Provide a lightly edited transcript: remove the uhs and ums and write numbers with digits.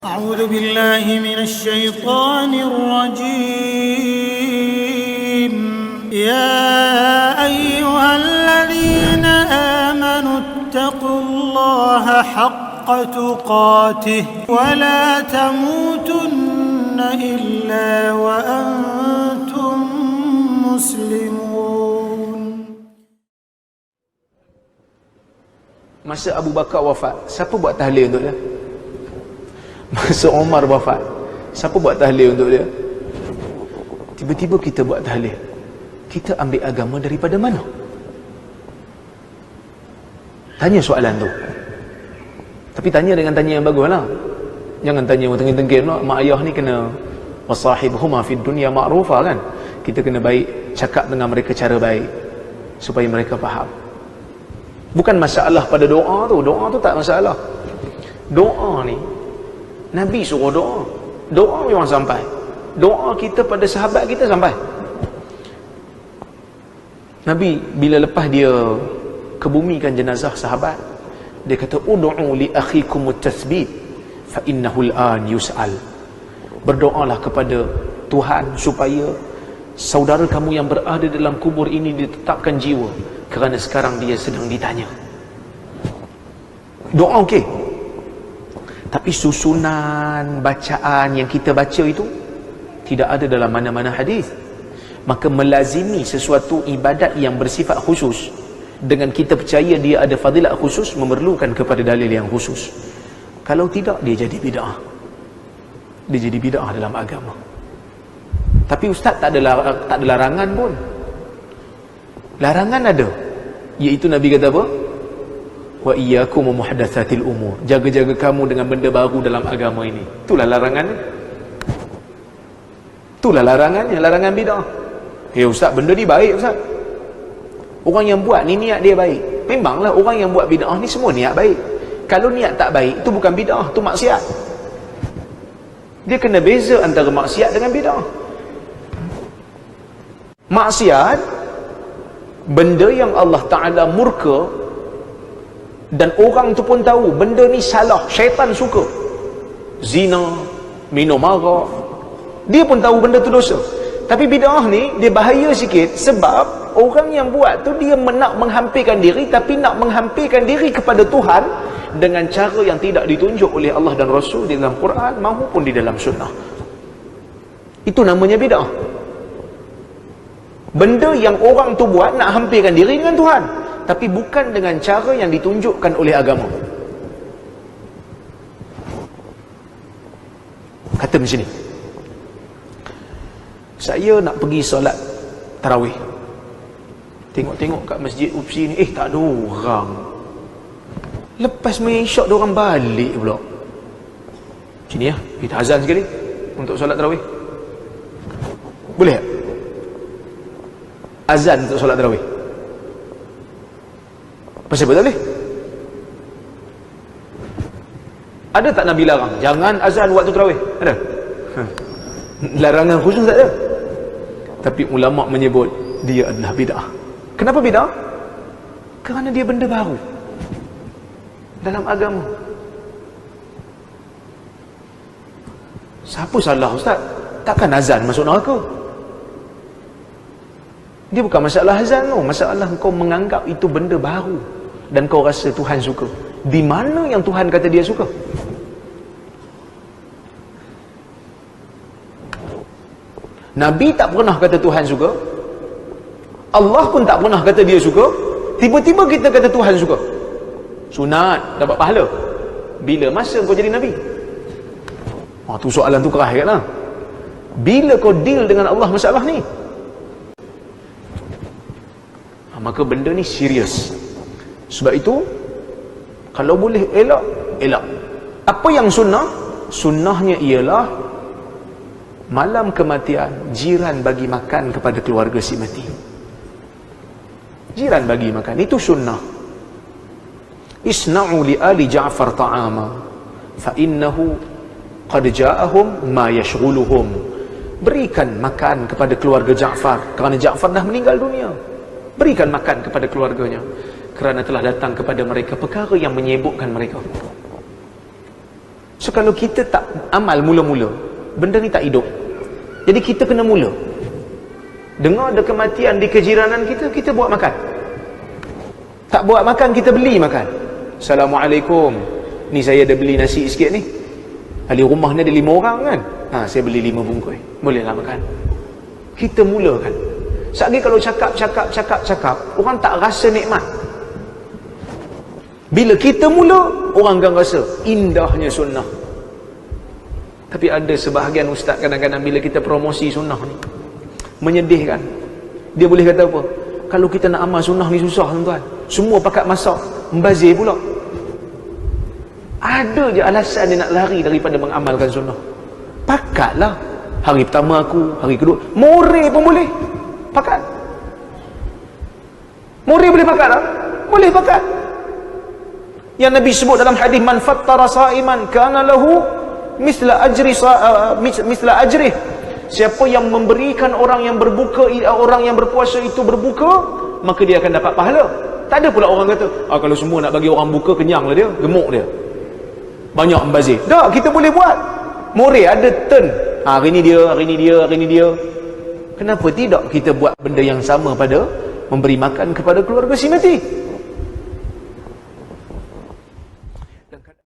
أعوذ بالله من الشيطان الرجيم يا أيها الذين آمنوا اتقوا الله حق تقاته ولا تموتن إلا وأنتم مسلمون. Masa Abu Bakar wafat, siapa buat tahlil untuk dia? Masa Umar wafat, siapa buat tahlil untuk dia? Tiba-tiba kita buat tahlil. Kita ambil agama daripada mana? Tanya soalan tu. Tapi tanya dengan tanya yang bagus lah. Jangan tanya yang tengking-tengking lah. Mak ayah ni kena wasahibhuma fid dunya ma'rufa kan. Kita kena baik, cakap dengan mereka cara baik supaya mereka faham. Bukan masalah pada doa tu. Doa tu tak masalah. Doa ni Nabi suruh doa. Doa memang sampai. Doa kita pada sahabat kita sampai. Nabi bila lepas dia kebumikan jenazah sahabat, dia kata ud'u li akhikumut tathbit fa innahu al-an yus'al. Berdoalah kepada Tuhan supaya saudara kamu yang berada dalam kubur ini ditetapkan jiwa, kerana sekarang dia sedang ditanya. Doa okey, tapi susunan bacaan yang kita baca itu tidak ada dalam mana-mana hadis. Maka melazimi sesuatu ibadat yang bersifat khusus dengan kita percaya dia ada fadilat khusus memerlukan kepada dalil yang khusus. Kalau tidak, dia jadi bid'ah. Dia jadi bid'ah dalam agama. Tapi ustaz tak ada larangan pun. Larangan ada, iaitu Nabi kata apa? Wa iyyakum muhdatsatil umur. Jaga-jaga kamu dengan benda baru dalam agama ini. Itulah larangan. Itulah larangannya, larangan bid'ah. Ustaz, benda ni baik ustaz. Orang yang buat ni niat dia baik. Memanglah orang yang buat bid'ah ni semua niat baik. Kalau niat tak baik, itu bukan bid'ah, itu maksiat. Dia kena beza antara maksiat dengan bid'ah. Maksiat, benda yang Allah Ta'ala murka dan orang tu pun tahu benda ni salah, syaitan suka. Zina, minum arak, dia pun tahu benda tu dosa. Tapi bid'ah ni dia bahaya sikit, sebab orang yang buat tu dia nak menghampirkan diri, tapi nak menghampirkan diri kepada Tuhan dengan cara yang tidak ditunjuk oleh Allah dan Rasul di dalam Quran maupun di dalam sunnah. Itu namanya bid'ah. Benda yang orang tu buat nak hampirkan diri dengan Tuhan, tapi bukan dengan cara yang ditunjukkan oleh agama. Kata macam ni, saya nak pergi solat tarawih, tengok-tengok kat masjid UPSI ni, tak ada orang. Lepas main isyak, diorang balik pula. Sini ya, kita azan sekali untuk solat tarawih. Boleh tak? Azan untuk solat tarawih. Pasal apa tak boleh? Ada tak Nabi larang jangan azan waktu tarawih? Ada? Larangan khusus tak ada. Tapi ulama menyebut dia adalah bid'ah. Kenapa bid'ah? Kerana dia benda baru dalam agama. Siapa salah ustaz? Takkan azan masuk neraka? Dia bukan masalah azan tu, masalah kau menganggap itu benda baru dan kau rasa Tuhan suka. Di mana yang Tuhan kata dia suka? Nabi tak pernah kata Tuhan suka, Allah pun tak pernah kata dia suka. Tiba-tiba kita kata Tuhan suka. Sunat, dapat pahala. Bila masa kau jadi Nabi? Tu soalan tu keras kan lah. Bila kau deal dengan Allah masalah ni? Maka benda ni serius. Sebab itu, kalau boleh elak, elak. Apa yang sunnah? Sunnahnya ialah malam kematian, jiran bagi makan kepada keluarga si mati. Jiran bagi makan, itu sunnah. Isna'u li ali Ja'far ta'ama fa innahu qad ja'ahum ma yashghuluhum. Berikan makan kepada keluarga Ja'far, kerana Ja'far dah meninggal dunia. Berikan makan kepada keluarganya, kerana telah datang kepada mereka perkara yang menyibukkan mereka. So kalau kita tak amal mula-mula, benda ni tak hidup. Jadi kita kena mula. Dengar ada kematian di kejiranan kita, kita buat makan. Tak buat makan, kita beli makan. Assalamualaikum, ni saya ada beli nasi sikit ni. Ahli rumah ni ada 5 orang kan, saya beli 5 bungkus, bolehlah makan. Kita mulakan. Sekali kalau cakap, orang tak rasa nikmat. Bila kita mula, orang akan rasa indahnya sunnah. Tapi ada sebahagian ustaz kadang-kadang bila kita promosi sunnah ni, menyedihkan. Dia boleh kata apa? Kalau kita nak amal sunnah ni susah tuan-tuan. Semua pakat masak, membazir pula. Ada je alasan dia nak lari daripada mengamalkan sunnah. Pakatlah. Hari pertama aku, hari kedua, more pun boleh pakat. More boleh pakat tak? Boleh pakat. Yang Nabi sebut dalam hadis, man fattara sa'iman kana lahu misla ajri. Siapa yang memberikan orang yang berbuka, orang yang berpuasa itu berbuka, maka dia akan dapat pahala. Tak ada pula orang kata, kalau semua nak bagi orang buka, kenyang lah dia, gemuk dia, banyak membazir. Tak, kita boleh buat. More ada turn. Hari ni dia, hari ni dia, hari ni dia. Kenapa tidak kita buat benda yang sama pada memberi makan kepada keluarga si mati?